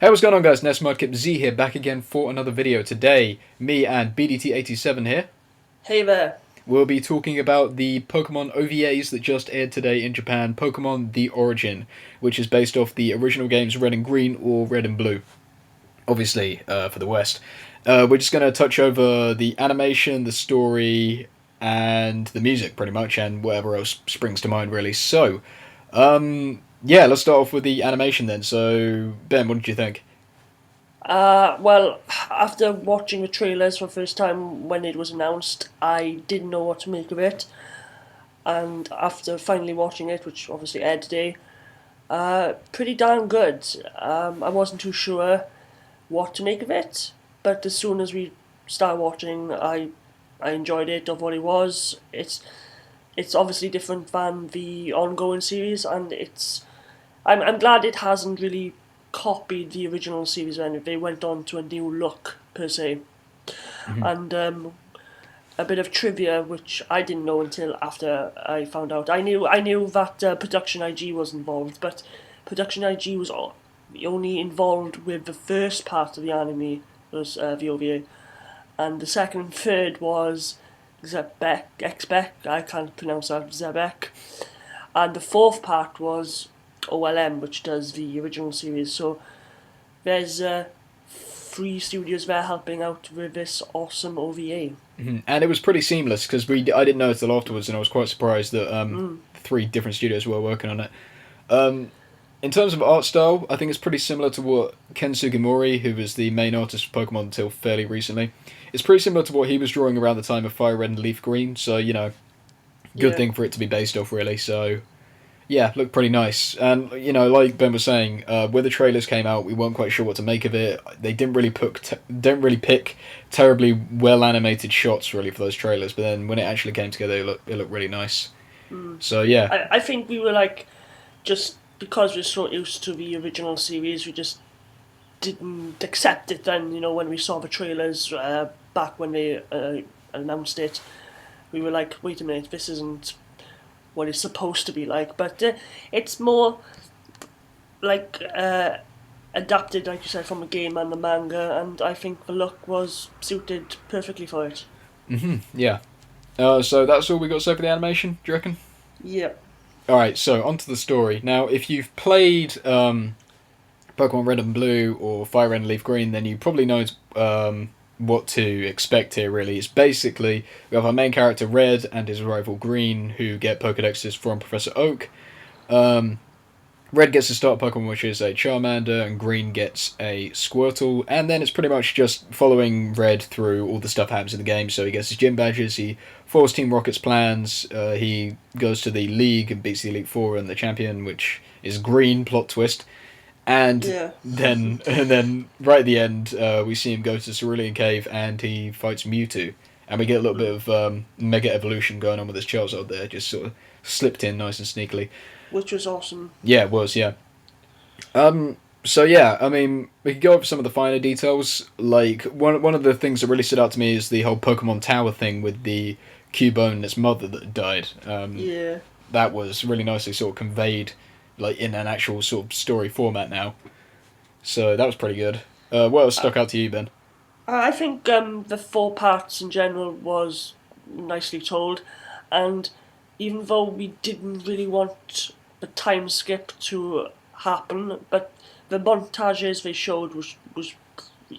Hey, what's going on, guys? Mudkip Z here, back again for another video. Today, me and BDT87 here Hey there. will be talking about the Pokemon OVAs that just aired today in Japan, Pokemon The Origin, which is based off the original games Red and Green or Red and Blue, obviously for the West. We're just going to touch over the animation, the story, and the music, pretty much, and whatever else springs to mind, really. So, yeah, let's start off with the animation then. So, Ben, what did you think? Well, after watching the trailers for the first time when it was announced, I didn't know what to make of it. And after finally watching it, which obviously aired today, pretty darn good. I wasn't too sure what to make of it, but as soon as we started watching, I enjoyed it of what it was. It's obviously different than the ongoing series, and I'm glad it hasn't really copied the original series when they went on to a new look per se. Mhm. And a bit of trivia which I didn't know until after I found out. I knew that Production IG was involved, but Production IG was only involved with the first part of the anime, was the OVA, and the second and third was Zebek, Xbek, I can't pronounce that, Zebek, and the fourth part was OLM, which does the original series. So there's three studios there helping out with this awesome OVA. And it was pretty seamless because I didn't know until afterwards, and I was quite surprised that Mm, three different studios were working on it. Um, in terms of art style, I think it's pretty similar to what Ken Sugimori, who was the main artist for Pokemon until fairly recently, it's pretty similar to what he was drawing around the time of Fire Red and Leaf Green. So good yeah, thing for it to be based off, really. So yeah, looked pretty nice. And like Ben was saying, when the trailers came out, we weren't quite sure what to make of it. They didn't really pick terribly well animated shots really for those trailers. But then when it actually came together, it looked really nice. mm. So yeah. I think we were like, just because we're so used to the original series, we just didn't accept it then, when we saw the trailers back when they announced it. We were like, wait a minute, this isn't what it's supposed to be like. But it's more like adapted, like you said, from a game and the manga, and I think the look was suited perfectly for it. Yeah. So that's all we got to say for the animation. Do you reckon? Yeah, All right. So onto the story. Now, if you've played Pokemon Red and Blue or Fire Red and Leaf Green, then you probably know what to expect here. Really, it's basically we have our main character Red and his rival Green, who get Pokedexes from Professor Oak. Um, Red gets to start Pokemon, which is a Charmander, and Green gets a Squirtle, and then it's pretty much just following Red through all the stuff that happens in the game. So he gets his gym badges, he follows Team Rocket's plans, he goes to the League and beats the Elite Four and the champion, which is Green, plot twist. And yeah. then right at the end, we see him go to Cerulean Cave and he fights Mewtwo. And we get a little bit Mm. of Mega Evolution going on with this Charizard there, just sort of slipped in nice and sneakily. Which was awesome. Yeah, it was, yeah. So yeah, I mean, we could go over some of the finer details. Like one of the things that really stood out to me is the whole Pokemon Tower thing with the Cubone and its mother that died. Yeah. That was really nicely sort of conveyed, like in an actual sort of story format now. So that was pretty good. What else Uh, stuck out to you, Ben? I think the four parts in general was nicely told, and even though we didn't really want the time skip to happen, but the montages they showed was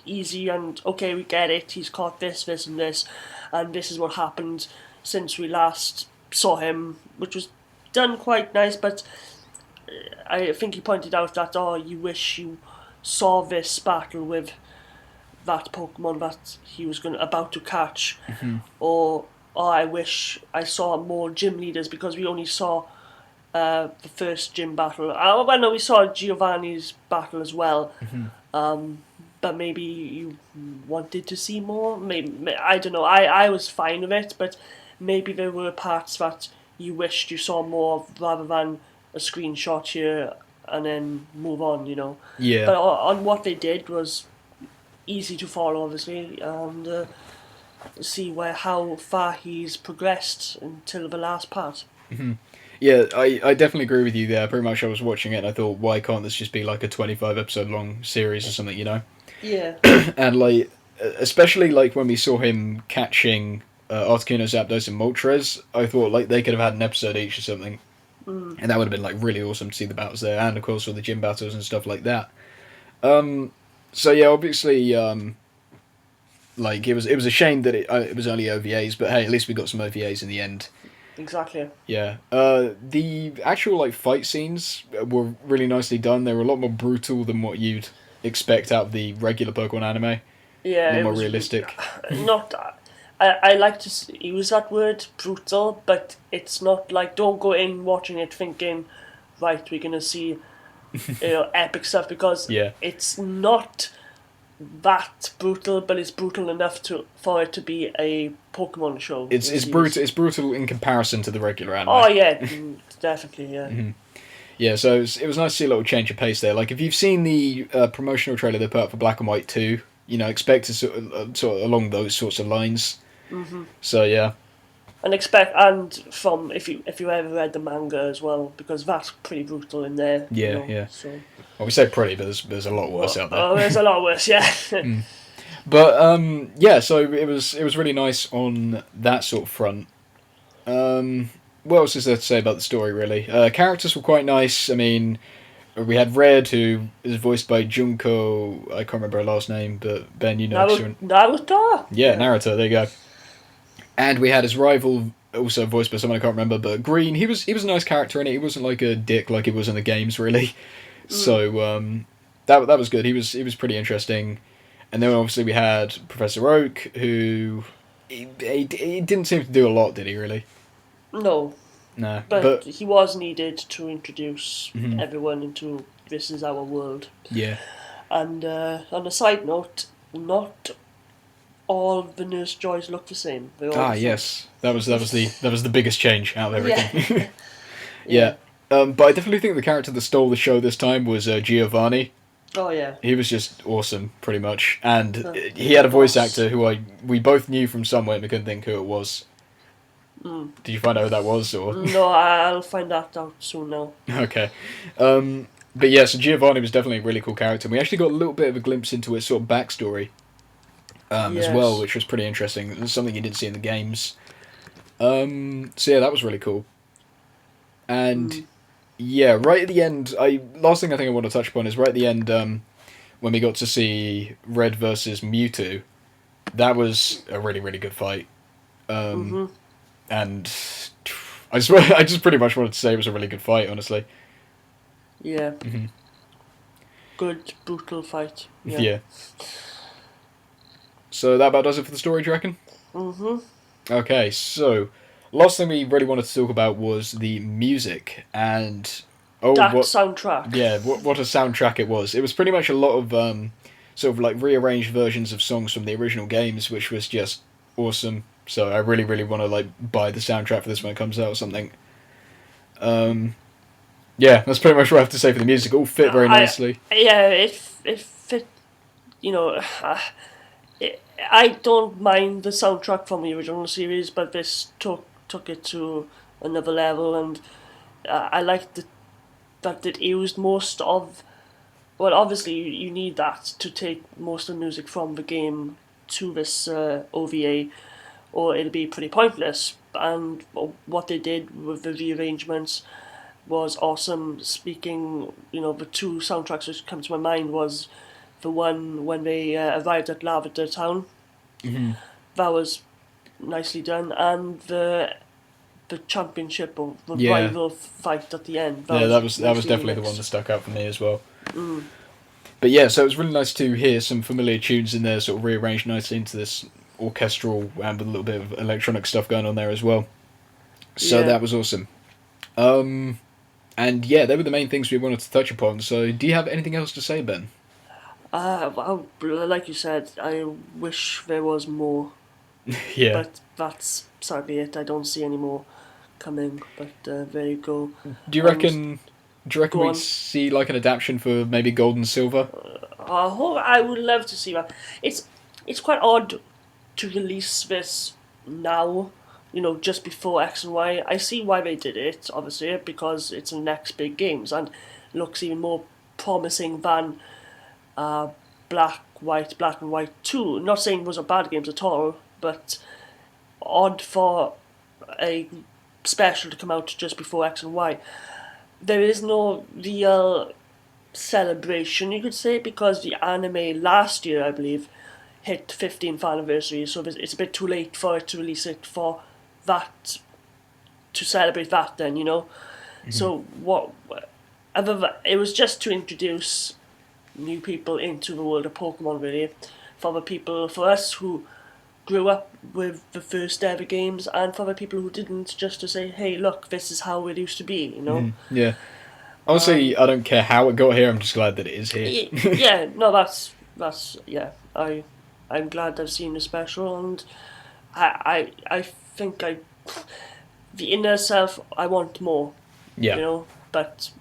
easy and okay. We get it. He's caught this, this, and this, and this is what happened since we last saw him, which was done quite nice. But I think he pointed out that you wish you saw this battle with that Pokemon that he was about to catch, Hmm. or I wish I saw more gym leaders because we only saw the first gym battle. Well, no, we saw Giovanni's battle as well, Hmm. but maybe you wanted to see more. Maybe I don't know. I was fine with it, but maybe there were parts that you wished you saw more of rather than a screenshot here and then move on. Yeah. But on what they did was easy to follow, obviously, and see how far he's progressed until the last part. Hmm. Yeah, I definitely agree with you there. Pretty much I was watching it and I thought, why can't this just be like a 25 episode long series or something, you know? Yeah. And like, especially like when we saw him catching Articuno, Zapdos, and Moltres, I thought like they could have had an episode each or something. And that would have been like really awesome to see the battles there, and of course all the gym battles and stuff like that. So yeah, obviously, like it was a shame that it was only OVAs, but hey, at least we got some OVAs in the end. Exactly. Yeah. The actual like fight scenes were really nicely done. They were a lot more brutal than what you'd expect out of the regular Pokemon anime. A Yeah, lot it more was realistic. not. I like to use that word brutal, but it's not like, don't go in watching it thinking, right, we're gonna see epic stuff, because Yeah. it's not that brutal, but it's brutal enough for it to be a Pokemon show. It's brutal. It's brutal in comparison to the regular anime. Oh yeah, definitely, yeah. Yeah, so it was nice to see a little change of pace there. Like if you've seen the promotional trailer they put out for Black and White 2, expect it sort of along those sorts of lines. So yeah, And from if you ever read the manga as well, because that's pretty brutal in there. Yeah, yeah. So well, we say pretty, but there's a lot worse out there. oh, there's a lot worse, yeah. But yeah, so it was really nice on that sort of front. What else is there to say about the story? Really, characters were quite nice. I mean, we had Red, who is voiced by Junko. I can't remember her last name, but Ben, you know. Naruto. Yeah, Naruto. There you go. And we had his rival, also voiced by someone I can't remember, but Green. He was a nice character in it. He wasn't like a dick like he was in the games, really. So that was good. He was pretty interesting. And then obviously we had Professor Oak, who he didn't seem to do a lot, did he? Really? No, No. but he was needed to introduce everyone into this is our world. Yeah. And on a side note, not all the Nurse Joys look the same. They all Yes, that was the biggest change out of everything. Yeah. Yeah. But I definitely think the character that stole the show this time was Giovanni. Oh yeah. He was just awesome, pretty much, and he had a voice actor who we both knew from somewhere, and we couldn't think who it was. Did you find out who that was, or No, I'll find that out soon now. okay? But yeah, so Giovanni was definitely a really cool character. And we actually got a little bit of a glimpse into his sort of backstory as well, which was pretty interesting. It was something you didn't see in the games. So yeah, that was really cool. And yeah, right at the end, last thing I think I want to touch upon is right at the end when we got to see Red versus Mewtwo. That was a really, really good fight. And I just pretty much wanted to say it was a really good fight, honestly. Yeah. Good, brutal fight. Yeah. So that about does it for the story, do you reckon? Okay, so last thing we really wanted to talk about was the music, and soundtrack. Yeah, what a soundtrack it was. It was pretty much a lot of sort of like rearranged versions of songs from the original games, which was just awesome. So I really, really want to like buy the soundtrack for this when it comes out or something. Yeah, that's pretty much what I have to say for the music. It all fit very nicely. It fit. I don't mind the soundtrack from the original series, but this took it to another level, and I liked that it used most of. Well, obviously you need that to take most of the music from the game to this OVA, or it'll be pretty pointless. And what they did with the rearrangements was awesome. Speaking, the two soundtracks which come to my mind was the one when they arrived at Lavender Town. That was nicely done, and the championship or the rival fight at the end. That was definitely the one that stuck out for me as well. But yeah, so it was really nice to hear some familiar tunes in there, sort of rearranged nicely into this orchestral and with a little bit of electronic stuff going on there as well. So that was awesome. And yeah, they were the main things we wanted to touch upon. So do you have anything else to say, Ben? Well, like you said, I wish there was more. Yeah. But that's sadly it. I don't see any more coming. But there you go. Do you reckon we'd see like an adaptation for maybe Gold and Silver? I would love to see that. It's quite odd to release this now, just before X and Y. I see why they did it, obviously, because it's the next big games and looks even more promising than uh, Black and White 2. Not saying those are bad games at all, but odd for a special to come out just before X and Y. There is no real celebration, you could say, because the anime last year, I believe, hit 15th anniversary, so it's a bit too late for it to release it for that, to celebrate that then, So it was just to introduce new people into the world of Pokemon, really, for us who grew up with the first ever games, and for the people who didn't, just to say, hey, look, this is how it used to be, Yeah. Honestly, I don't care how it got here. I'm just glad that it is here. Yeah, no, that's yeah. I'm glad I've seen the special, and I think the inner self, I want more, Yeah. but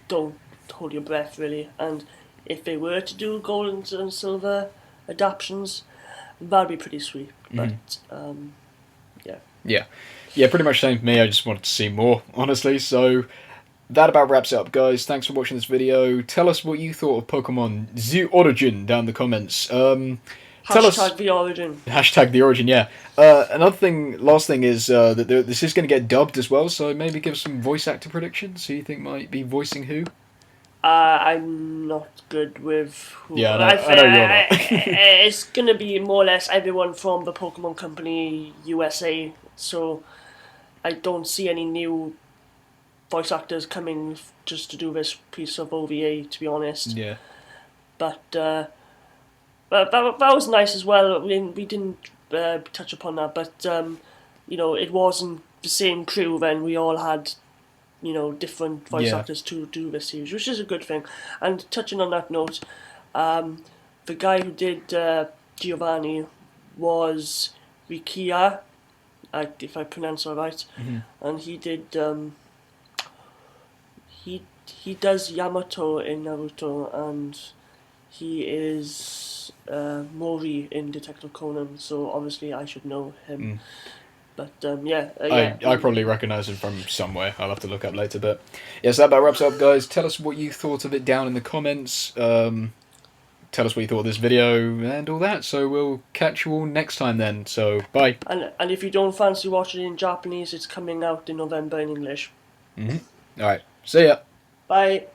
don't hold your breath, really. And if they were to do gold and silver adaptions, that'd be pretty sweet. But yeah. Yeah, pretty much same for me. I just wanted to see more, honestly. So that about wraps it up, guys. Thanks for watching this video. Tell us what you thought of Pokemon The Origin down in the comments. Tell us Hashtag the origin. hashtag The Origin. Yeah. Last thing is that this is going to get dubbed as well. So maybe give some voice actor predictions. Who you think might be voicing who? I'm not good with who. Yeah, I know you're not. It's gonna be more or less everyone from the Pokemon Company USA. So I don't see any new voice actors coming just to do this piece of OVA, to be honest. Yeah. But that was nice as well. We didn't touch upon that, but it wasn't the same crew. Then we all had different voice actors to do this series, which is a good thing. And touching on that note, the guy who did Giovanni was Rikia, if I pronounce it right, and he did he does Yamato in Naruto, and he is Mori in Detective Conan, so obviously I should know him. But yeah. I probably recognise him from somewhere. I'll have to look up later. But yes, that about wraps it up, guys. Tell us what you thought of it down in the comments. Tell us what you thought of this video and all that. So we'll catch you all next time then. So bye. And if you don't fancy watching it in Japanese, it's coming out in November in English. All right. See ya. Bye.